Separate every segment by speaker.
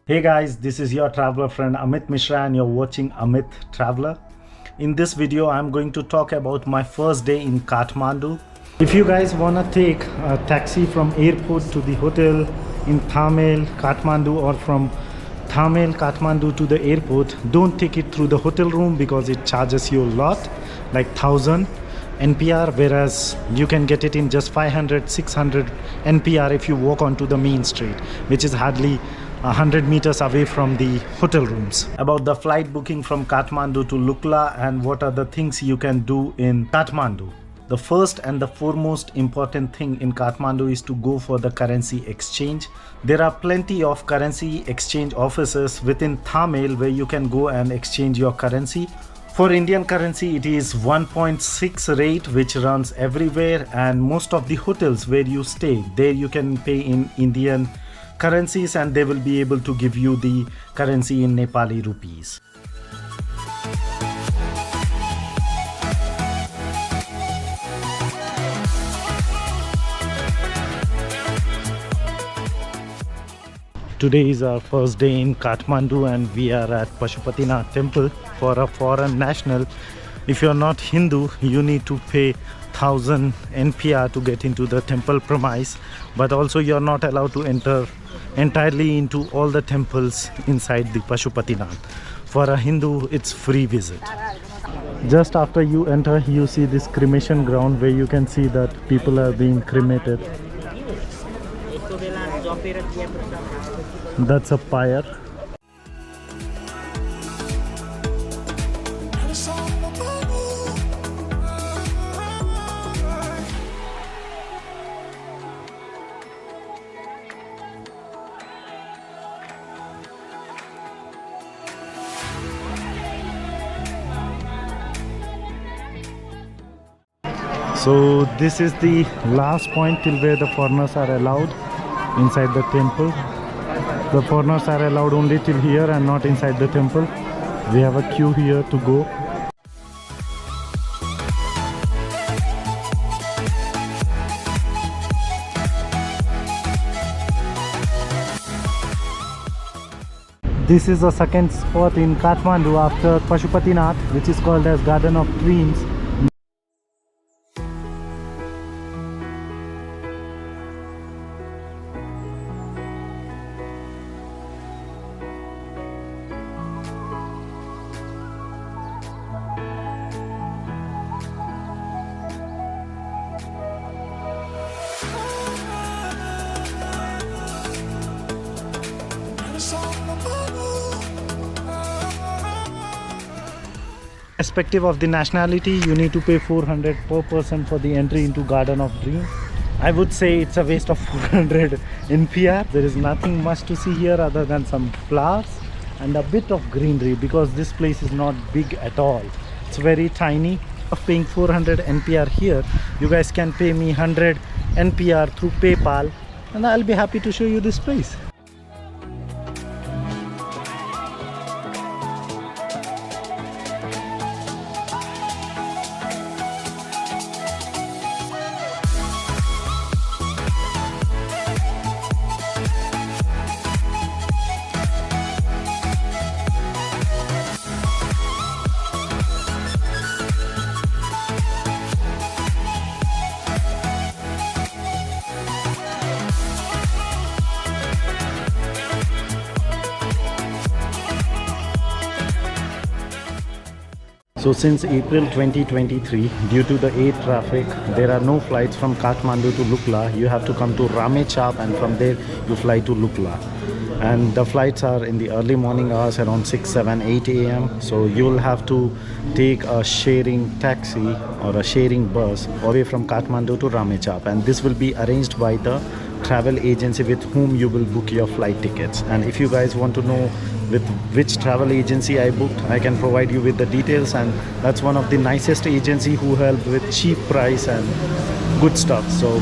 Speaker 1: Hey guys, this is your traveler friend Amit Mishra and you're watching Amit Traveler. In this video, I'm going to talk about my first day in Kathmandu. If you guys wanna take a taxi from airport to the hotel in Thamel, Kathmandu, or from Thamel, Kathmandu to the airport, don't take it through the hotel room because it charges you a lot, like 1000 NPR, whereas you can get it in just 500, 600 NPR if you walk onto the main street, which is hardly 100 meters away from the hotel rooms. About the flight booking from Kathmandu to Lukla and what are the things you can do in Kathmandu. The first and the foremost important thing in Kathmandu is to go for the currency exchange. There are plenty of currency exchange offices within Thamel where you can go and exchange your currency. For Indian currency, it is 1.6 rate which runs everywhere, and most of the hotels where you stay, there you can pay in Indian currencies and they will be able to give you the currency in Nepali rupees. Today is our first day in Kathmandu and we are at Pashupatinath temple. For a foreign national, if you're not Hindu, you need to pay 1000 NPR to get into the temple premise, but also you're not allowed to enter entirely into all the temples inside the Pashupatinath. For a Hindu, it's free visit. Just after you enter, you see this cremation ground where you can see that people are being cremated. That's a pyre. So this is the last point till where the foreigners are allowed inside the temple. The foreigners are allowed only till here and not inside the temple. We have a queue here to go. This is the second spot in Kathmandu after Pashupatinath, which is called as Garden of Dreams. Irrespective of the nationality, you need to pay 400 per person for the entry into Garden of Dreams. I would say it's a waste of 400 NPR. There is nothing much to see here other than some flowers and a bit of greenery because this place is not big at all. It's very tiny. Of paying 400 NPR here, you guys can pay me 100 NPR through PayPal and I'll be happy to show you this place. So since April 2023, due to the air traffic, there are no flights from Kathmandu to Lukla. You have to come to Ramechhap and from there you fly to Lukla. And the flights are in the early morning hours around 6, 7, 8 a.m. So you'll have to take a sharing taxi or a sharing bus away from Kathmandu to Ramechhap. And this will be arranged by the travel agency with whom you will book your flight tickets. And if you guys want to know with which travel agency I booked, I can provide you with the details, and that's one of the nicest agency who help with cheap price and good stuff. So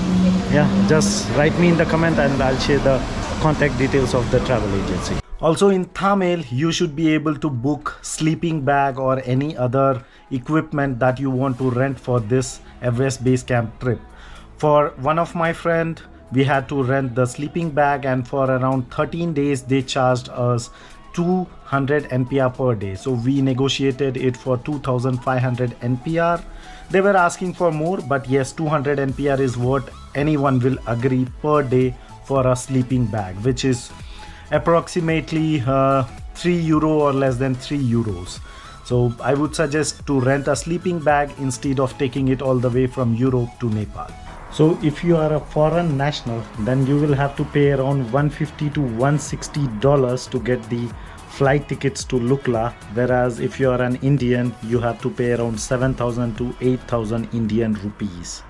Speaker 1: yeah, just write me in the comment and I'll share the contact details of the travel agency. Also in Thamel, you should be able to book sleeping bag or any other equipment that you want to rent for this Everest base camp trip. For one of my friend, we had to rent the sleeping bag, and for around 13 days they charged us 200 NPR per day. So we negotiated it for 2500 NPR. They were asking for more, but yes, 200 NPR is what anyone will agree per day for a sleeping bag, which is approximately €3 or less than €3. So I would suggest to rent a sleeping bag instead of taking it all the way from Europe to Nepal. So if you are a foreign national, then you will have to pay around $150 to $160 to get the flight tickets to Lukla, whereas if you are an Indian, you have to pay around 7,000 to 8,000 Indian rupees.